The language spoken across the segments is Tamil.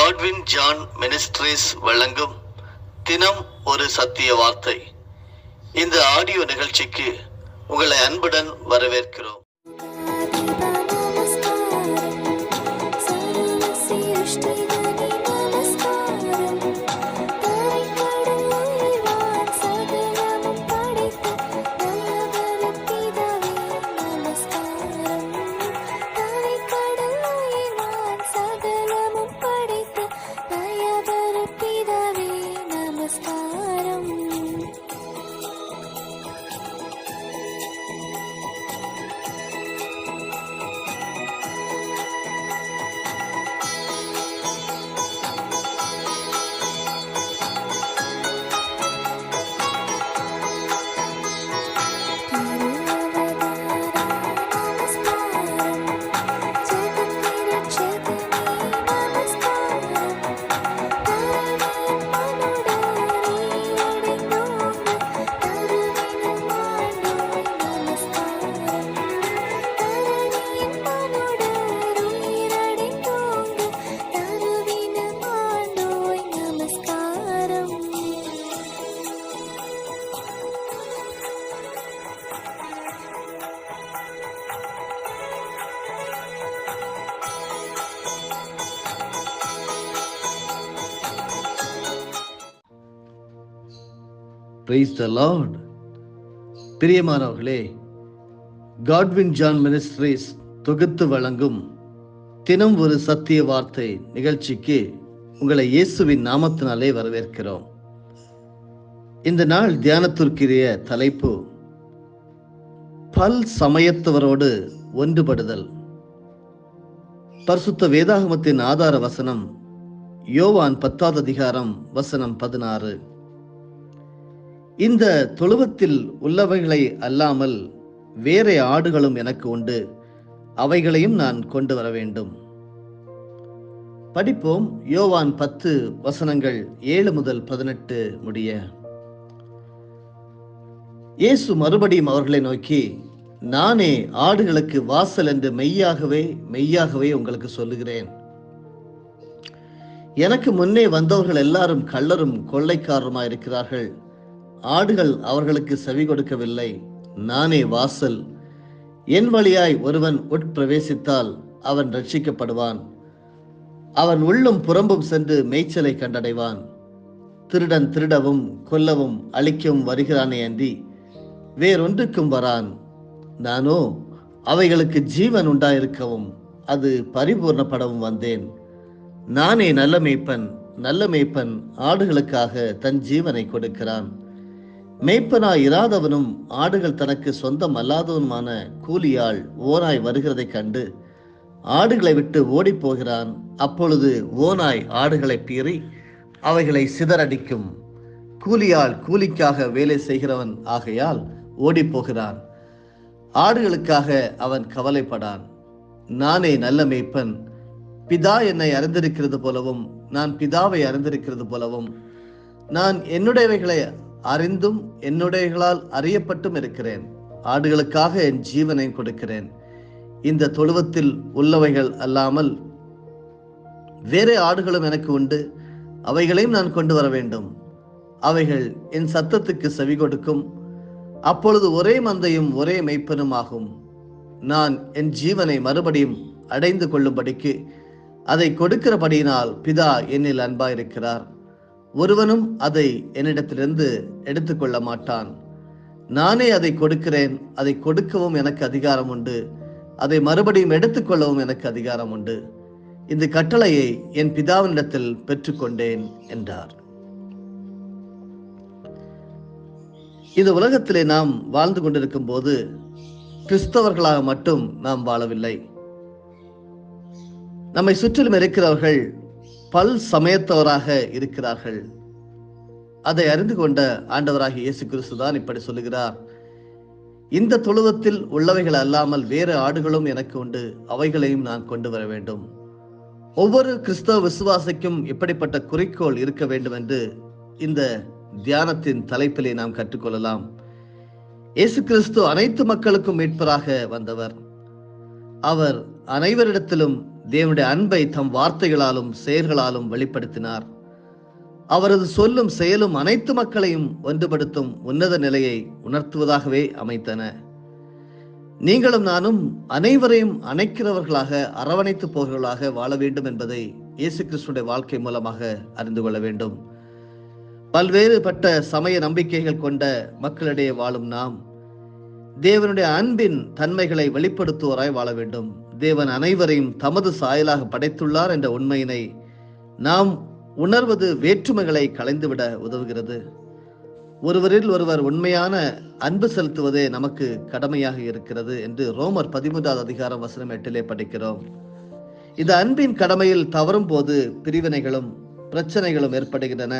காட்வின் ஜான் மினிஸ்ட்ரீஸ் வழங்கும் தினம் ஒரு சத்திய வார்த்தை. இந்த ஆடியோ நிகழ்ச்சிக்கு உங்களை அன்புடன் வரவேற்கிறோம். Praise the Lord. பிரியமானவர்களே, காட்வின் ஜான் மினிஸ்ட்ரீஸ் தொகுத்து வழங்கும் தினம் ஒரு சத்திய வார்த்தை நிகழ்ச்சிக்கு உங்களை இயேசுவின் நாமத்தினாலே வரவேற்கிறோம். இந்த நாள் தியானத்திற்குரிய தலைப்பு பல் சமயத்தவரோடு ஒன்றுபடுதல். பரிசுத்த வேதாகமத்தின் ஆதார வசனம் யோவான் 10வது அதிகாரம் வசனம் 16. இந்த தொழுவத்தில் உள்ளவைகளை அல்லாமல் வேற ஆடுகளும் எனக்கு உண்டு, அவைகளையும் நான் கொண்டு வர வேண்டும். படிப்போம். யோவான் 10 வசனங்கள் 7 முதல் 18 முடிய. இயேசு மறுபடியும் அவர்களை நோக்கி, நானே ஆடுகளுக்கு வாசல் என்று மெய்யாகவே உங்களுக்கு சொல்லுகிறேன். எனக்கு முன்னே வந்தவர்கள் எல்லாரும் கள்ளரும் கொள்ளைக்காரருமாயிருக்கிறார்கள். ஆடுகள் அவர்களுக்கு செவி கொடுக்கவில்லை. நானே வாசல். என் வழியாய் ஒருவன் உட்பிரவேசித்தால் அவன் ரட்சிக்கப்படுவான். அவன் உள்ளும் புறம்பும் சென்று மேய்ச்சலை கண்டடைவான். திருடன் திருடவும் கொல்லவும் அழிக்கவும் வருகிறானே அன்றி வேறொன்றுக்கும் வரான். நானோ அவைகளுக்கு ஜீவன் உண்டாயிருக்கவும் அது பரிபூர்ணப்படவும் வந்தேன். நானே நல்ல மேய்ப்பன் ஆடுகளுக்காக தன் ஜீவனை கொடுக்கிறான். மேய்ப்பனாய் இராதவனும் ஆடுகள் தனக்கு சொந்தம் அல்லாதவனுமான கூலியாள் ஓனாய் வருகிறதை கண்டு ஆடுகளை விட்டு ஓடி போகிறான். அப்பொழுது ஓனாய் ஆடுகளை பீறி அவைகளை சிதறடிக்கும். கூலியாள் கூலிக்காக வேலை செய்கிறவன் ஆகையால் ஓடி போகிறான். ஆடுகளுக்காக அவன் கவலைப்படான். நானே நல்ல மேய்ப்பன். பிதா என்னை அறிந்திருக்கிறது போலவும் நான் பிதாவை அறிந்திருக்கிறது போலவும் நான் என்னுடையவைகளை அறிந்தும் என்னுடையவர்களால் அறியப்பட்டும் இருக்கிறேன். ஆடுகளுக்காக என் ஜீவனை கொடுக்கிறேன். இந்த தொழுவத்தில் உள்ளவைகள் அல்லாமல் வேற ஆடுகளும் எனக்கு உண்டு, அவைகளையும் நான் கொண்டு வர வேண்டும். அவைகள் என் சத்தத்துக்கு செவி கொடுக்கும். அப்பொழுது ஒரே மந்தையும் ஒரே மெய்ப்பனும் ஆகும். நான் என் ஜீவனை மறுபடியும் அடைந்து கொள்ளும்படிக்கு அதை கொடுக்கிறபடியினால் பிதா என்னில் அன்பாயிருக்கிறார். ஒருவனும் அதை என்னிடத்திலிருந்து எடுத்துக்கொள்ள மாட்டான். நானே அதை கொடுக்கிறேன். அதை கொடுக்கவும் எனக்கு அதிகாரம் உண்டு. அதை மறுபடியும் எடுத்துக்கொள்ளவும் எனக்கு அதிகாரம் உண்டு. இந்த கட்டளையை என் பிதாவினிடத்தில் பெற்றுக்கொண்டேன் என்றார். இந்த உலகத்திலே நாம் வாழ்ந்து கொண்டிருக்கும் போது கிறிஸ்தவர்களாக மட்டும் நாம் வாழவில்லை. நம்மை சுற்றிலும் இருக்கிறவர்கள் பல் சமயத்தவராக இருக்கிறார்கள். அதை அறிந்து கொண்ட ஆண்டவராகிய இயேசு கிறிஸ்து தான் இப்படி சொல்லுகிறார், இந்த தொழுவத்தில் உள்ளவைகள் அல்லாமல் வேறு ஆடுகளும் எனக்கு உண்டு, அவைகளையும் நான் கொண்டு வர வேண்டும். ஒவ்வொரு கிறிஸ்தவ விசுவாசிக்கும் இப்படிப்பட்ட குறிக்கோள் இருக்க வேண்டும் என்று இந்த தியானத்தின் தலைப்பிலே நாம் கற்றுக்கொள்ளலாம். இயேசு கிறிஸ்து அனைத்து மக்களுக்கும் மீட்பராக வந்தவர். அவர் அனைவரிடத்திலும் தேவனுடைய அன்பை தம் வார்த்தைகளாலும் செயல்களாலும் வெளிப்படுத்தினார். அவரது சொல்லும் செயலும் அனைத்து மக்களையும் ஒன்றுபடுத்தும் உன்னத நிலையை உணர்த்துவதாகவே அமைத்தன. நீங்களும் நானும் அனைவரையும் அணைக்கிறவர்களாக, அரவணைத்து போகிறவர்களாக வாழ வேண்டும் என்பதை இயேசு கிறிஸ்துவின் வாழ்க்கை மூலமாக அறிந்து கொள்ள வேண்டும். பல்வேறுபட்ட சமய நம்பிக்கைகள் கொண்ட மக்களிடையே வாழும் நாம் தேவனுடைய அன்பின் தன்மைகளை வெளிப்படுத்துவோராய் வாழ வேண்டும். தேவன் அனைவரையும் தமது சாயலாக படைத்துள்ளார் என்ற உண்மையினை நாம் உணர்வது வேற்றுமைகளை களைந்துவிட உதவுகிறது. ஒருவரில் ஒருவர் உண்மையான அன்பு செலுத்துவதே நமக்கு கடமையாக இருக்கிறது என்று ரோமர் 13வது அதிகாரம் வசனம் 8 படிக்கிறோம். இந்த அன்பின் கடமையில் தவறும் போது பிரிவினைகளும் பிரச்சனைகளும் ஏற்படுகின்றன.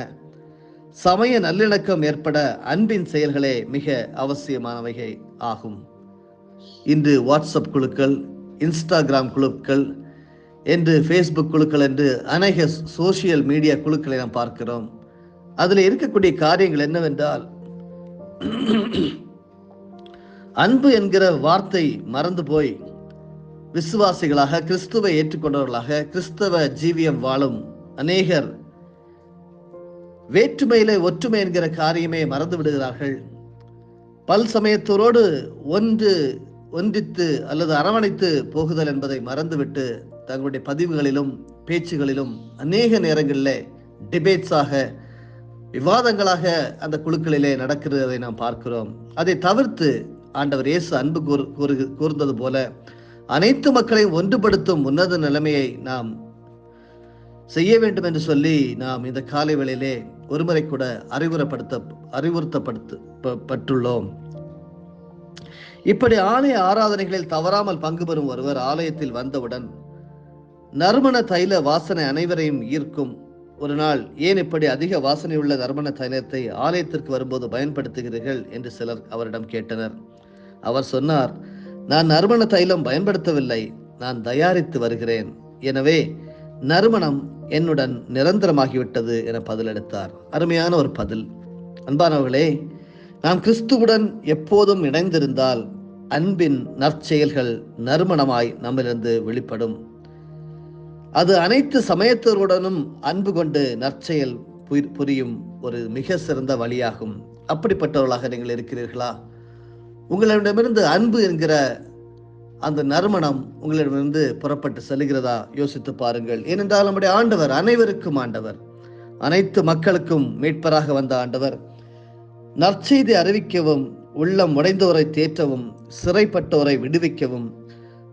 சமய நல்லிணக்கம் ஏற்பட அன்பின் செயல்களே மிக அவசியமானவைகை ஆகும். இன்று வாட்ஸ்அப் குழுக்கள், இன்ஸ்டாகிராம் குழுக்கள் என்று, ஃபேஸ்புக் குழுக்கள் என்று அநேக சோசியல் மீடியா குழுக்களை நாம் பார்க்கிறோம். அதில் இருக்கக்கூடிய காரியங்கள் என்னவென்றால், அன்பு என்கிற வார்த்தை மறந்து போய் விசுவாசிகளாக, கிறிஸ்துவை ஏற்றுக்கொண்டவர்களாக, கிறிஸ்தவ ஜீவியம் வாழும் அநேகர் வேற்றுமையிலே ஒற்றுமை என்கிற காரியமே மறந்து விடுகிறார்கள். பல் சமயத்தோரோடு ஒன்றித்து அல்லது அரவணைத்து போகுதல் என்பதை மறந்துவிட்டு தங்களுடைய பதிவுகளிலும் பேச்சுகளிலும் அநேக நேரங்களிலே டிபேட்ஸாக, விவாதங்களாக அந்த குழுக்களிலே நடக்கிறதை நாம் பார்க்கிறோம். அதை தவிர்த்து ஆண்டவர் இயேசு அன்பு கூர்ந்தது போல அனைத்து மக்களையும் ஒன்றுபடுத்தும் உன்னத நிலைமையை நாம் செய்ய வேண்டும் என்று சொல்லி நாம் இந்த காலை வேளையிலே ஒருமுறை கூட அறிவுறுத்தப்பட்டுள்ளோம். இப்படி ஆலய ஆராதனைகளில் தவறாமல் பங்கு பெறும் ஒருவர் ஆலயத்தில் வந்தவுடன் நறுமண தைல வாசனை அனைவரையும் ஈர்க்கும். ஒரு நாள், ஏன் இப்படி அதிக வாசனை உள்ள நறுமண தைலத்தை ஆலயத்திற்கு வரும்போது பயன்படுத்துகிறீர்கள் என்று சிலர் அவரிடம் கேட்டனர். அவர் சொன்னார், நான் நறுமண தைலம் பயன்படுத்தவில்லை, நான் தயாரித்து வருகிறேன். எனவே நறுமணம் என்னுடன் நிரந்தரமாகிவிட்டது என பதிலளித்தார். அருமையான ஒரு பதில். அன்பானவர்களே, நாம் கிறிஸ்துவுடன் எப்போதும் இணைந்திருந்தால் அன்பின் நற்செயல்கள் நறுமணமாய் நம்மிலிருந்து வெளிப்படும். அது அனைத்து சமயத்தவருடனும் அன்பு கொண்டு நற்செயல் புரியும் ஒரு மிக சிறந்த வழியாகும். அப்படிப்பட்டவர்களாக நீங்கள் இருக்கிறீர்களா? உங்களிடமிருந்து அன்பு என்கிற அந்த நறுமணம் உங்களிடமிருந்து புறப்பட்டு செல்கிறதா? யோசித்து பாருங்கள். ஏனென்றால் நம்முடைய ஆண்டவர் அனைவருக்கும் ஆண்டவர், அனைத்து மக்களுக்கும் மீட்பராக வந்த ஆண்டவர் நற்செய்தி அறிவிக்கவும், உள்ளம் உடைந்தோரை தேற்றவும், சிறைப்பட்டோரை விடுவிக்கவும்,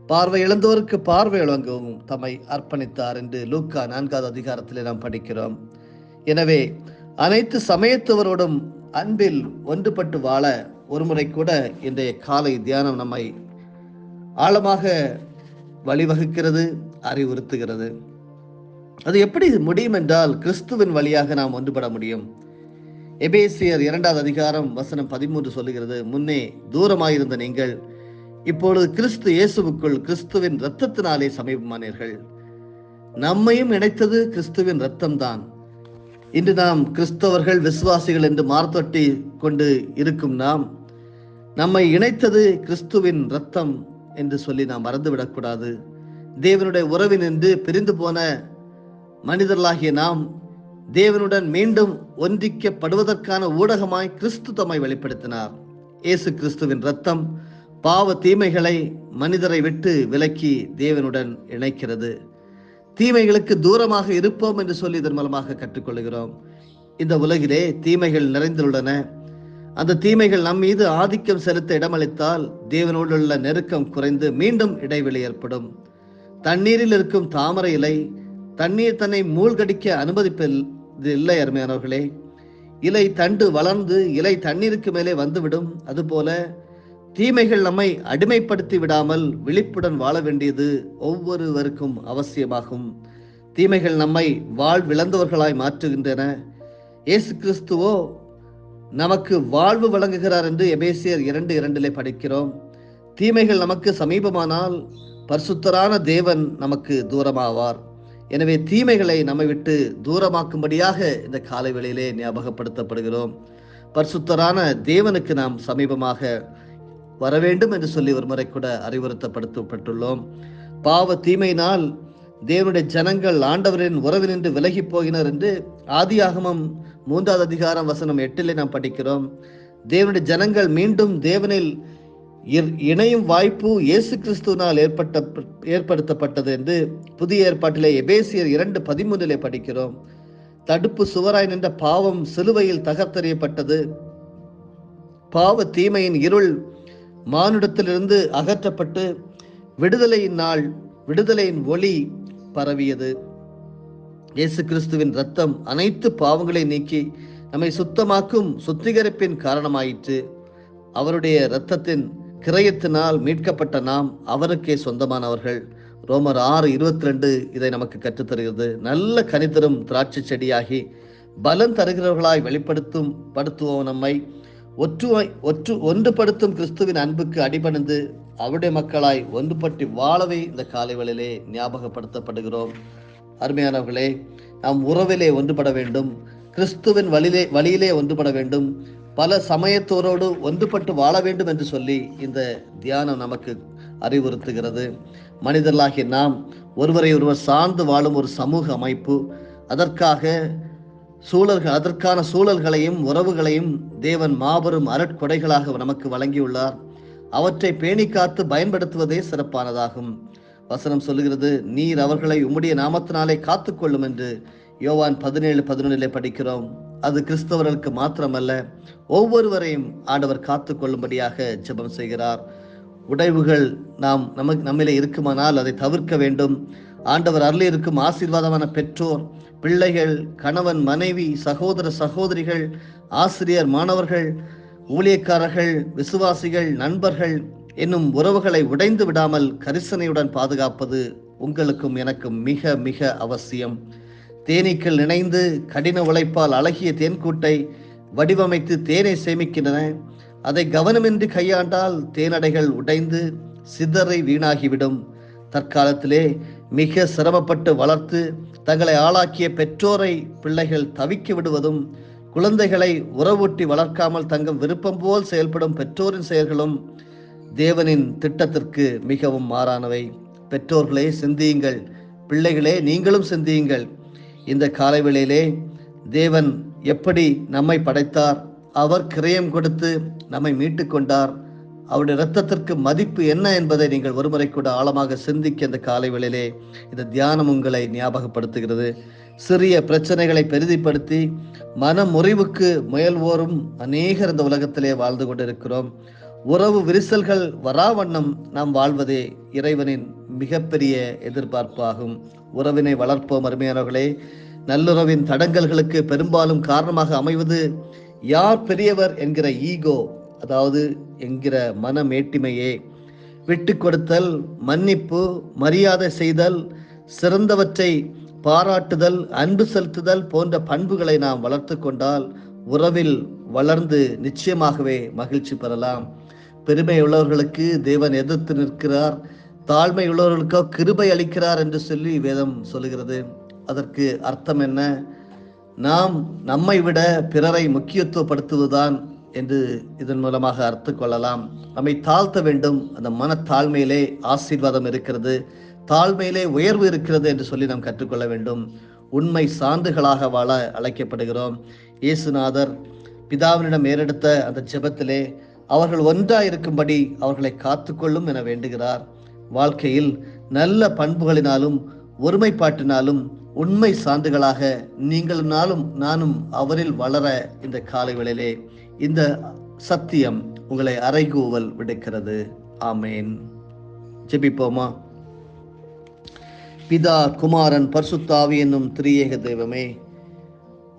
பார்வை இழந்தோருக்கு பார்வை வழங்கவும் தம்மை அர்ப்பணித்தார் என்று லூக்கா 4வது அதிகாரத்திலே நாம் படிக்கிறோம். எனவே அனைத்து சமயத்தவரோடும் அன்பில் ஒன்றுபட்டு வாழ ஒருமுறை கூட இன்றைய காலை தியானம் நம்மை ஆழமாக வழிவகுக்கிறது, அறிவுறுத்துகிறது. அது எப்படி முடியும் என்றால், கிறிஸ்துவின் வழியாக நாம் ஒன்றுபட முடியும். எபேசியர் 2வது அதிகாரம் வசனம் 13 சொல்லுகிறது, முன்னே தூரமாயிருந்த நீங்கள் இப்பொழுது கிறிஸ்து இயேசுவுக்குள் கிறிஸ்துவின் இரத்தத்தினாலே சமீபமானீர்கள். நம்மையும் இணைத்தது கிறிஸ்துவின் இரத்தம் தான். இன்று நாம் கிறிஸ்தவர்கள், விசுவாசிகள் என்று மார்த்தொட்டி கொண்டு இருக்கும் நாம், நம்மை இணைத்தது கிறிஸ்துவின் இரத்தம் என்று சொல்லி நாம் மறந்துவிடக்கூடாது. தேவனுடைய உறவினின்று பிரிந்து போன மனிதர்களாகிய நாம் தேவனுடன் மீண்டும் ஒன்றிக்கப்படுவதற்கான ஊடகமாய் கிறிஸ்து தம்மை வெளிப்படுத்தினார். இயேசு கிறிஸ்துவின் இரத்தம் பாவ தீமைகளை மனிதரை விட்டு விலக்கி தேவனுடன் இணைக்கிறது. தீமைகளுக்கு தூரமாக இருப்போம் என்று சொல்லி இதன் மூலமாக கற்றுக்கொள்கிறோம். இந்த உலகிலே தீமைகள் நிறைந்துள்ளன. அந்த தீமைகள் நம் மீது ஆதிக்கம் செலுத்த இடமளித்தால் தேவனோடு உள்ள நெருக்கம் குறைந்து மீண்டும் இடைவெளி ஏற்படும். தண்ணீரில் இருக்கும் தாமரை இலை தண்ணீர் தன்னை மூழ்கடிக்க அனுமதிப்பது இல்லை. அருமையானவர்களே, இலை தண்டு வளர்ந்து இலை தண்ணீருக்கு மேலே வந்துவிடும். அதுபோல தீமைகள் நம்மை அடிமைப்படுத்தி விடாமல் விழிப்புடன் வாழ வேண்டியது ஒவ்வொருவருக்கும் அவசியமாகும். தீமைகள் நம்மை வாழ்விழந்தவர்களாய் மாற்றுகின்றன. இயேசு கிறிஸ்துவோ நமக்கு வாழ்வு வழங்குகிறார் என்று எபேசியர் 2:2 படிக்கிறோம். தீமைகள் நமக்கு சமீபமானால் பரிசுத்தரான தேவன் நமக்கு தூரமாவார். எனவே தீமைகளை நம்மை விட்டு தூரமாக்கும்படியாக இந்த காலை வேளையிலே ஞாபகப்படுத்தப்படுகிறோம். பரிசுத்தரான தேவனுக்கு நாம் சமீபமாக வர வேண்டும் என்று சொல்லி ஒரு முறை கூட அறிவுறுத்தப்பட்டுள்ளோம். பாவ தீமையினால் தேவனுடைய ஜனங்கள் ஆண்டவரின் உறவினின்று விலகி போகினர் என்று ஆதியாகமம் 3வது அதிகாரம் வசனம் 8 நாம் படிக்கிறோம். தேவனுடைய ஜனங்கள் மீண்டும் தேவனில் இணையும் வாய்ப்பு இயேசு கிறிஸ்துவினால் ஏற்படுத்தப்பட்டது என்று புதிய ஏற்பாட்டிலே எபேசியர் 2:13 படிக்கிறோம். தடுப்பு சுவராய் நின்ற பாவம் சிலுவையில் தகர்த்தெறியப்பட்டது. பாவ தீமையின் இருள் மானுடத்திலிருந்து அகற்றப்பட்டு விடுதலையின் ஒளி பரவியது. இயேசு கிறிஸ்துவின் இரத்தம் அனைத்து பாவங்களை நீக்கி நம்மை சுத்தமாக்கும் சுத்திகரிப்பின் காரணமாயிற்று. அவருடைய இரத்தத்தின் கிரயத்தினால் மீட்கப்பட்ட நாம் அவருக்கே சொந்தமானவர்கள். ரோமர் 6:22 இதை நமக்கு கற்றுத்தருகிறது. நல்ல கனிதரும் திராட்சை செடியாகி பலன் தருகிறவர்களாய் படுத்துவோம் நம்மை ஒன்றுபடுத்தும் கிறிஸ்துவின் அன்புக்கு அடிபணிந்து அவருடைய மக்களாய் ஒன்றுபட்டு வாழவே இந்த காலைகளிலே ஞாபகப்படுத்தப்படுகிறோம். அருமையானவர்களே, நாம் உறவிலே ஒன்றுபட வேண்டும், கிறிஸ்துவின் வழியிலே ஒன்றுபட வேண்டும், பல சமயத்தோரோடு ஒன்றுபட்டு வாழ வேண்டும் என்று சொல்லி இந்த தியானம் நமக்கு அறிவுறுத்துகிறது. மனிதர்களாகிய நாம் ஒருவரை ஒருவர் சார்ந்து வாழும் ஒரு சமூக அமைப்பு. அதற்கான சூழல்களையும் உறவுகளையும் தேவன் மாபெரும் அருட்கொடைகளாக நமக்கு வழங்கியுள்ளார். அவற்றை பேணி காத்து பயன்படுத்துவதே சிறப்பானதாகும். வசனம் சொல்லுகிறது, நீர் அவர்களை உம்முடைய நாமத்தினாலே காத்துக்கொள்ளும் என்று யோவான் 17:11 படிக்கிறோம். அது கிறிஸ்தவர்களுக்கு மாத்திரமல்ல, ஒவ்வொருவரையும் ஆண்டவர் காத்து கொள்ளும்படியாக ஜெபம் செய்கிறார். உடைவுகள் நம்மிலே இருக்குமானால் அதை தவிர்க்க வேண்டும். ஆண்டவர் அருளி இருக்கும் ஆசீர்வாதமான பெற்றோர், பிள்ளைகள், கணவன், மனைவி, சகோதர சகோதரிகள், ஆசிரியர், மாணவர்கள், ஊழியக்காரர்கள், விசுவாசிகள், நண்பர்கள் என்னும் உறவுகளை உடைந்து விடாமல் கரிசனையுடன் பாதுகாப்பது உங்களுக்கும் எனக்கும் மிக மிக அவசியம். தேனீக்கள் இணைந்து கடின உழைப்பால் அழகிய தேன்கூட்டை வடிவமைத்து தேனை சேமிக்கின்றன. அதை கவனமின்றி கையாண்டால் தேனடைகள் உடைந்து சிதறை வீணாகிவிடும். தற்காலத்திலே மிக சிரமப்பட்டு வளர்த்து தங்களை ஆளாக்கிய பெற்றோரை பிள்ளைகள் தவிக்க விடுவதும், குழந்தைகளை உறவூட்டி வளர்க்காமல் தங்கள் விருப்பம் போல் செயல்படும் பெற்றோரின் செயல்களும் தேவனின் திட்டத்திற்கு மிகவும் மாறானவை. பெற்றோர்களே சிந்தியுங்கள், பிள்ளைகளே நீங்களும் சிந்தியுங்கள். இந்த காலைவேளையிலே தேவன் எப்படி நம்மை படைத்தார், அவர் கிரயம் கொடுத்து நம்மை மீட்டு கொண்டார், அவருடைய இரத்தத்திற்கு மதிப்பு என்ன என்பதை நீங்கள் ஒருமுறை கூட ஆழமாக சிந்திக்க இந்த காலைவேளையிலே இந்த தியானம் உங்களை ஞாபகப்படுத்துகிறது. சிறிய பிரச்சனைகளை பெரிதிப்படுத்தி மன முறிவுக்கு முயல்வோரும் அநேகர் இந்த உலகத்திலே வாழ்ந்து கொண்டிருக்கிறோம். உறவு விரிசல்கள் வராவண்ணம் நாம் வாழ்வதே இறைவனின் மிகப்பெரிய எதிர்பார்ப்பாகும். உறவினை வளர்ப்போம் அருமையானவர்களே. நல்லுறவின் தடங்கல்களுக்கு பெரும்பாலும் காரணமாக அமைவது யார் பெரியவர் என்கிற ஈகோ, அதாவது என்கிற மனமேட்டிமையே. விட்டு கொடுத்தல், மன்னிப்பு, மரியாதை செய்தல், சிறந்தவற்றை பாராட்டுதல், அன்பு செலுத்துதல் போன்ற பண்புகளை நாம் வளர்த்து கொண்டால் உறவில் வளர்ந்து நிச்சயமாகவே மகிழ்ச்சி பெறலாம். பெருமை உள்ளவர்களுக்கு தேவன் எதிர்த்து நிற்கிறார், தாழ்மை உள்ளவர்களுக்கோ கிருபை அளிக்கிறார் என்று சொல்லி வேதம் சொல்லுகிறது. அதற்கு அர்த்தம் என்ன? நாம் நம்மை விட பிறரை முக்கியத்துவப்படுத்துவதுதான் என்று இதன் மூலமாக அர்த்தம் கொள்ளலாம். நம்மை தாழ்த்த வேண்டும். அந்த மனத்தாழ்மையிலே ஆசீர்வாதம் இருக்கிறது, தாழ்மையிலே உயர்வு இருக்கிறது என்று சொல்லி நாம் கற்றுக்கொள்ள வேண்டும். உண்மை சான்றுகளாக வாழ அழைக்கப்படுகிறோம். இயேசுநாதர் பிதாவினிடம் ஏறெடுத்த அந்த ஜெபத்திலே அவர்கள் ஒன்றாய் இருக்கும்படி அவர்களை காத்துக்கொள்ளும் என வேண்டுகிறார். வாழ்க்கையில் நல்ல பண்புகளினாலும் ஒருமைப்பாட்டினாலும் உண்மை சான்றுகளாக நீங்களும் நானும் அவரில் வளர இந்த காலை வேளையிலே இந்த சத்தியம் உங்களை அறைகூவல் விடுக்கிறது. ஆமேன். ஜெபிப்போமா. பிதா, குமாரன், பரிசுத்த ஆவி என்னும் திரியேக தெய்வமே,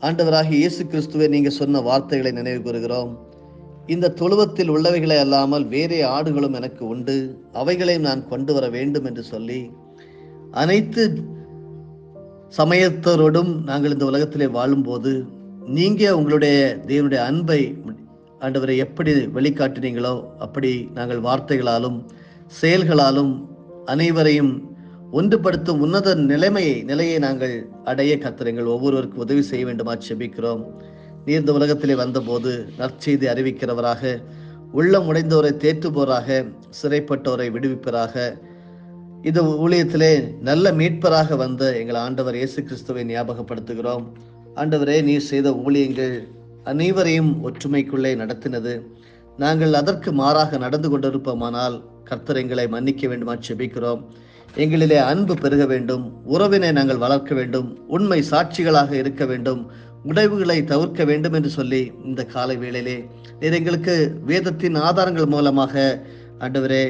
ஆண்டவராகிய இயேசு கிறிஸ்துவை நீங்க சொன்ன வார்த்தைகளை நினைவு கூறுகிறோம். இந்த தொழுவத்தில் உள்ளவைகளை அல்லாமல் வேறே ஆடுகளும் எனக்கு உண்டு, அவைகளையும் நான் கொண்டு வர வேண்டும் என்று சொல்லி அனைத்து சமயத்தரோடும் நாங்கள் இந்த உலகத்திலே வாழும்போது நீங்க உங்களுடைய தேவனுடைய அன்பை ஆண்டவரை எப்படி வெளிக்காட்டினீங்களோ அப்படி நாங்கள் வார்த்தைகளாலும் செயல்களாலும் அனைவரையும் ஒன்றுபடுத்தும் உன்னத நிலையை நாங்கள் அடைய கர்த்தர் ஒவ்வொருவருக்கும் உதவி செய்ய வேண்டுமா செபிக்கிறோம். நீர் இந்த உலகத்திலே வந்தபோது நற்செய்தி அறிவிக்கிறவராக உள்ளம் உடைந்தோரை தேற்றுபோராக, சிறைப்பட்டோரை விடுவிப்பராக, இந்த ஊழியத்திலே நல்ல மீட்பராக வந்த எங்கள் ஆண்டவர் இயேசு கிறிஸ்துவை ஞாபகப்படுத்துகிறோம். ஆண்டவரே, நீர் செய்த ஊழியங்கள் அனைவரையும் ஒற்றுமைக்குள்ளே நடத்தினது. நாங்கள் அதற்கு மாறாக நடந்து கொண்டிருப்போமானால் கர்த்தர் எங்களை மன்னிக்க வேண்டுமா ஜெபிக்கிறோம். எங்களிலே அன்பு பெருக வேண்டும், உறவினை நாங்கள் வளர்க்க வேண்டும், உண்மை சாட்சிகளாக இருக்க வேண்டும், உடைவுகளை தவிர்க்க வேண்டும் என்று சொல்லி இந்த காலை வேளையிலே நீர் எங்களுக்கு வேதத்தின் ஆதாரங்கள் மூலமாக ஆண்டவரே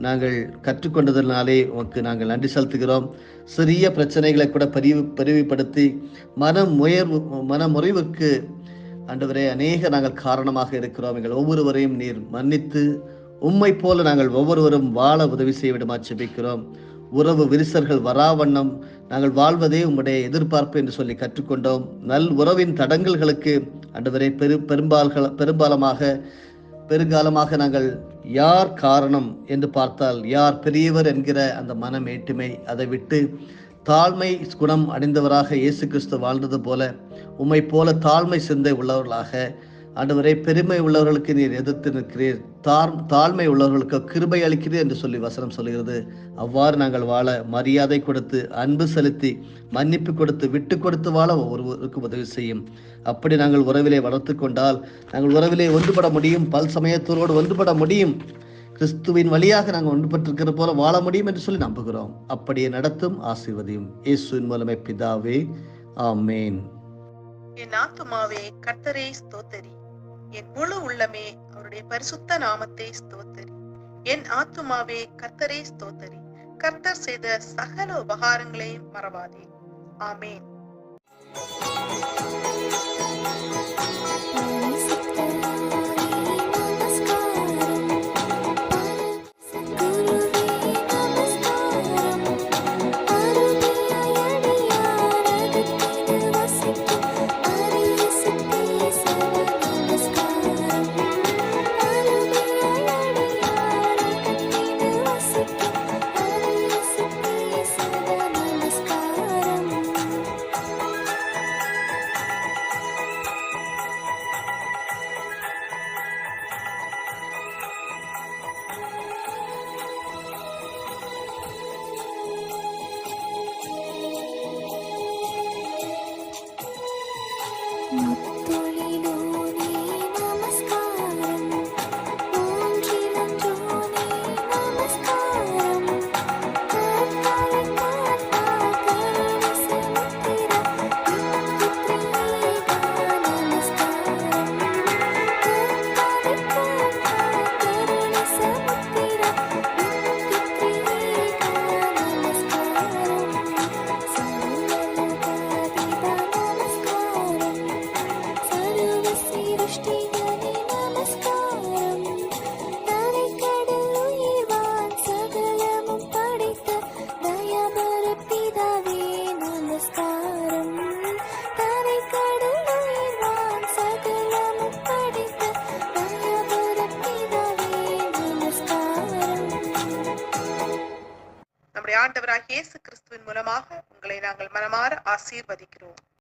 நாங்கள் கற்றுக்கொண்டதனாலே உமக்கு நாங்கள் நன்றி செலுத்துகிறோம். சிறிய பிரச்சனைகளை கூட பரிவுபடுத்தி மனமுறிவுக்கு ஆண்டவரே அநேக நாங்கள் காரணமாக இருக்கிறோம். எங்கள் ஒவ்வொருவரையும் நீர் மன்னித்து உம்மை போல நாங்கள் ஒவ்வொருவரும் வாழ உதவி செய்ய விடுமா ஜெபிக்கிறோம். உறவு விரிசல்கள் வராவண்ணம் நாங்கள் வாழ்வதே உம்முடைய எதிர்பார்ப்பு என்று சொல்லி கற்றுக்கொண்டோம். நல் உறவின் தடங்கல்களுக்கு ஆண்டவரே பெருங்காலமாக நாங்கள் யார் காரணம் என்று பார்த்தால் யார் பெரியவர் என்கிற அந்த மனமேட்டுமை, அதை விட்டு தாழ்மை குணம் அடைந்தவராக இயேசு கிறிஸ்து வாழ்ந்தது போல உம்மை போல தாழ்மை சிந்தை உள்ளவர்களாக ஆண்டவரே, பெருமை உள்ளவர்களுக்கு நீர் எதிர்த்து நிற்கிறீர், தாழ்மை உள்ளவர்களுக்கு கிருபை அளிக்கிறீர் என்று சொல்லி வசனம் சொல்கிறது. அவ்வாறு நாங்கள் வாழ மரியாதை கொடுத்து, அன்பு செலுத்தி, மன்னிப்பு கொடுத்து, விட்டு கொடுத்து வாழ ஒவ்வொருவருக்கும் உதவி செய்யும். அப்படி நாங்கள் உறவிலே வளர்த்து கொண்டால் நாங்கள் உறவிலே ஒன்றுபட முடியும், பல் சமயத்தோடு ஒன்றுபட முடியும், கிறிஸ்துவின் வழியாக நாங்கள் ஒன்றுபட்டிருக்கிற போல வாழ முடியும் என்று சொல்லி நம்புகிறோம். அப்படியே நடத்தும் ஆசீர்வதியும் இயேசுவின் மூலமே பிதாவே, ஆமேன். என் ஆத்துமாவே கர்த்தரை ஸ்தோத்தரி, என் முழு உள்ளமே அவருடைய பரிசுத்த நாமத்தை ஸ்தோத்தரி. என் ஆத்துமாவே கர்த்தரை ஸ்தோத்தரி, கர்த்தர் செய்த சகல உபகாரங்களையும் மறவாதே. ஆமேன். ஆண்டவராகிய இயேசு கிறிஸ்துவின் மூலமாக உங்களை நாங்கள் மனமாற ஆசீர்வதிக்கிறோம்.